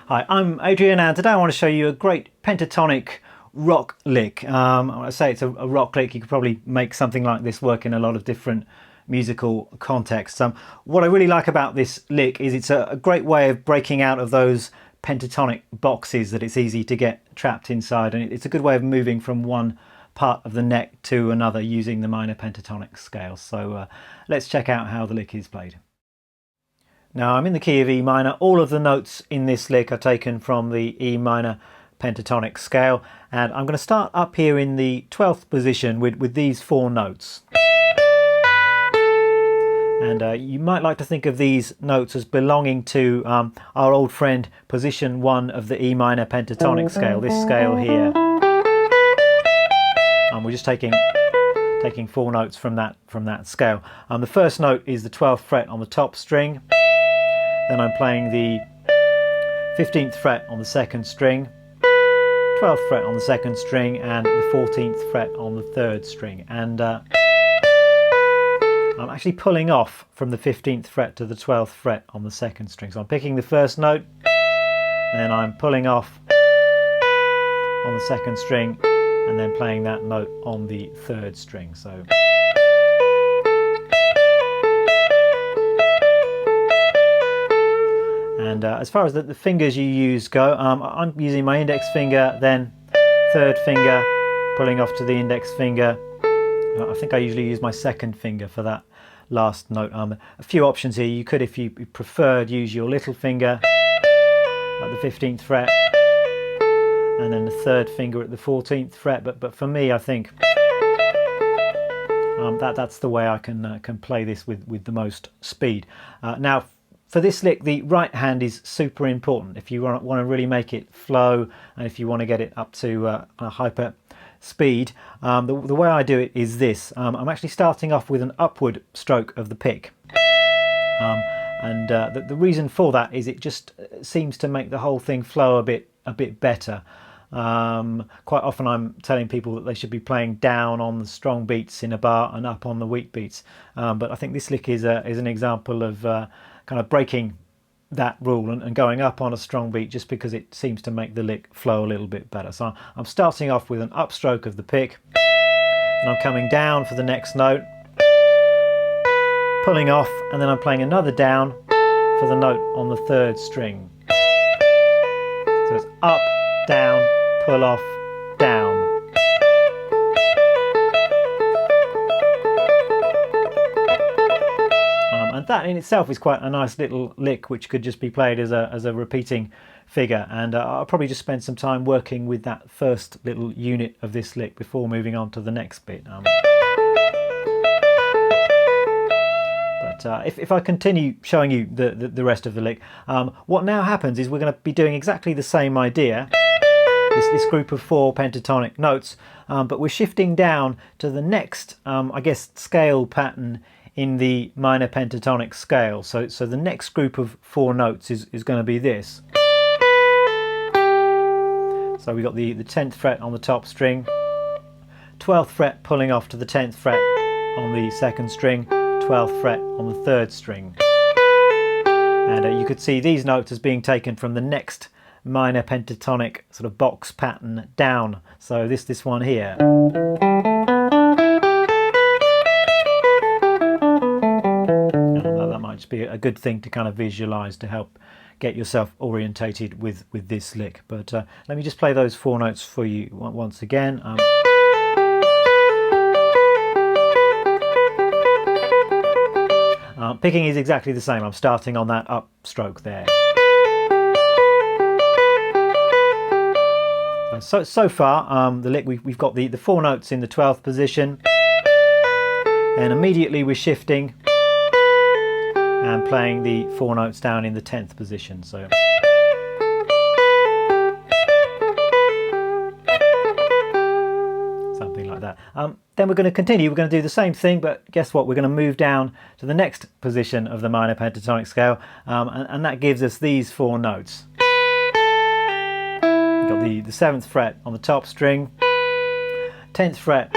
Hi, I'm Adrian and today I want to show you a great pentatonic rock lick. When I say it's a rock lick, you could probably make something like this work in a lot of different musical contexts. What I really like about this lick is it's a great way of breaking out of those pentatonic boxes that it's easy to get trapped inside, and it's a good way of moving from one part of the neck to another using the minor pentatonic scale. So let's check out how the lick is played. Now I'm in the key of E minor. All of the notes in this lick are taken from the E minor pentatonic scale, and I'm going to start up here in the 12th position with these four notes. And you might like to think of these notes as belonging to our old friend position 1 of the E minor pentatonic scale, this scale here. And we're just taking four notes from that scale. The first note is the 12th fret on the top string. Then I'm playing the 15th fret on the second string, 12th fret on the second string, and the 14th fret on the third string. And I'm actually pulling off from the 15th fret to the 12th fret on the second string. So I'm picking the first note, then I'm pulling off on the second string, and then playing that note on the third string. So. And as far as the fingers you use go, I'm using my index finger, then third finger, pulling off to the index finger. I think I usually use my second finger for that last note. A few options here. You could, if you preferred, use your little finger at the 15th fret, and then the third finger at the 14th fret. But for me, I think that's the way I can play this with the most speed. Now, for this lick, the right hand is super important if you want to really make it flow, and if you want to get it up to a hyper speed. The way I do it is this. I'm actually starting off with an upward stroke of the pick. The reason for that is it just seems to make the whole thing flow a bit better. Quite often I'm telling people that they should be playing down on the strong beats in a bar and up on the weak beats. But I think this lick is an example of kind of breaking that rule and going up on a strong beat just because it seems to make the lick flow a little bit better. So I'm starting off with an upstroke of the pick, and I'm coming down for the next note, pulling off, and then I'm playing another down for the note on the third string. So it's up, down, pull off, down. And that in itself is quite a nice little lick which could just be played as a repeating figure, and I'll probably just spend some time working with that first little unit of this lick before moving on to the next bit. If I continue showing you the rest of the lick, what now happens is we're going to be doing exactly the same idea, this group of four pentatonic notes, but we're shifting down to the next, I guess, scale pattern in the minor pentatonic scale. So the next group of four notes is going to be this. So we've got the 10th fret on the top string, 12th fret pulling off to the 10th fret on the second string, 12th fret on the third string. And you could see these notes as being taken from the next minor pentatonic sort of box pattern down. So this one here. That might just be a good thing to kind of visualize to help get yourself orientated with this lick. But let me just play those four notes for you once again. Picking is exactly the same. I'm starting on that upstroke there. So far, the lick, we've got the four notes in the 12th position, and immediately we're shifting and playing the four notes down in the 10th position. So something like that. Then we're going to continue. We're going to do the same thing, but guess what? We're going to move down to the next position of the minor pentatonic scale, and that gives us these four notes. We've got the 7th fret on the top string, 10th fret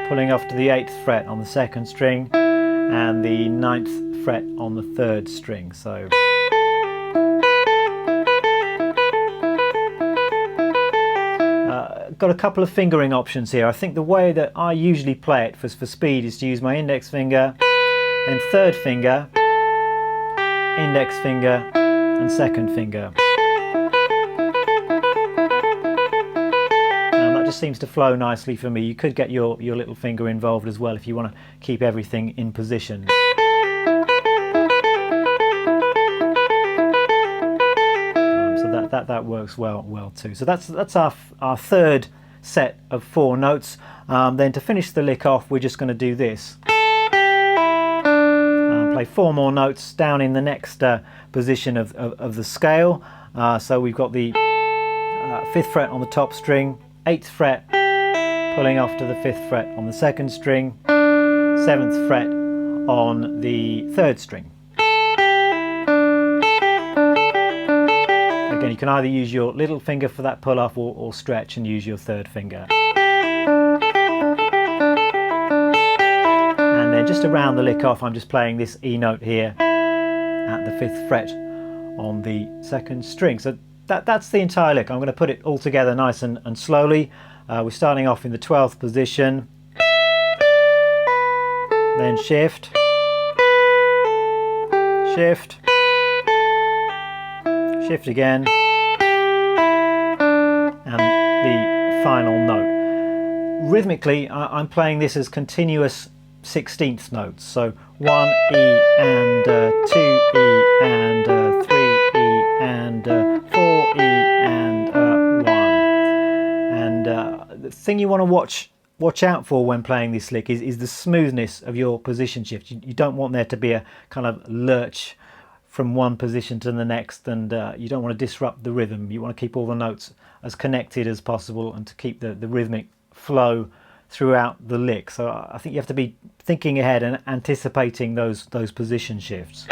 pulling off to the 8th fret on the second string, and the 9th fret on the third string. So got a couple of fingering options here. I think the way that I usually play it for speed is to use my index finger, then third finger, index finger, and second finger. That just seems to flow nicely for me. You could get your little finger involved as well if you want to keep everything in position. So that works well too. So that's our third set of 4 notes. Then to finish the lick off, we're just going to do this. Play 4 more notes down in the next position of the scale. So we've got the 5th fret on the top string, 8th fret pulling off to the 5th fret on the 2nd string, 7th fret on the 3rd string. Again, you can either use your little finger for that pull off or stretch and use your 3rd finger. And then just around the lick off, I'm just playing this E note here at the 5th fret on the 2nd string. So that's the entire lick. I'm going to put it all together nice and slowly. We're starting off in the 12th position, then shift, shift, shift again, and the final note. Rhythmically, I'm playing this as continuous 16th notes. So 1 E and 2 E and 3 E and 4 E and 1. And the thing you want to watch out for when playing this lick is the smoothness of your position shift. You don't want there to be a kind of lurch from one position to the next, and you don't want to disrupt the rhythm. You want to keep all the notes as connected as possible and to keep the rhythmic flow throughout the lick. So I think you have to be thinking ahead and anticipating those position shifts.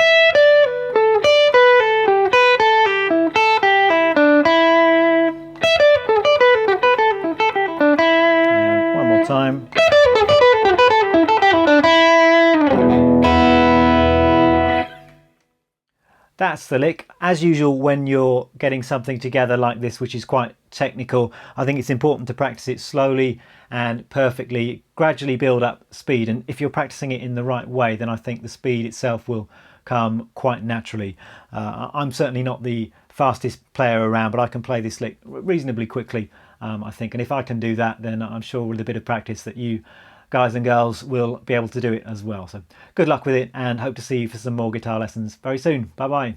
And one more time. That's the lick. As usual, when you're getting something together like this, which is quite technical, I think it's important to practice it slowly and perfectly, gradually build up speed. And if you're practicing it in the right way, then I think the speed itself will come quite naturally. I'm certainly not the fastest player around, but I can play this lick reasonably quickly, I think. And if I can do that, then I'm sure with a bit of practice that you guys and girls will be able to do it as well. So good luck with it, and hope to see you for some more guitar lessons very soon. Bye bye.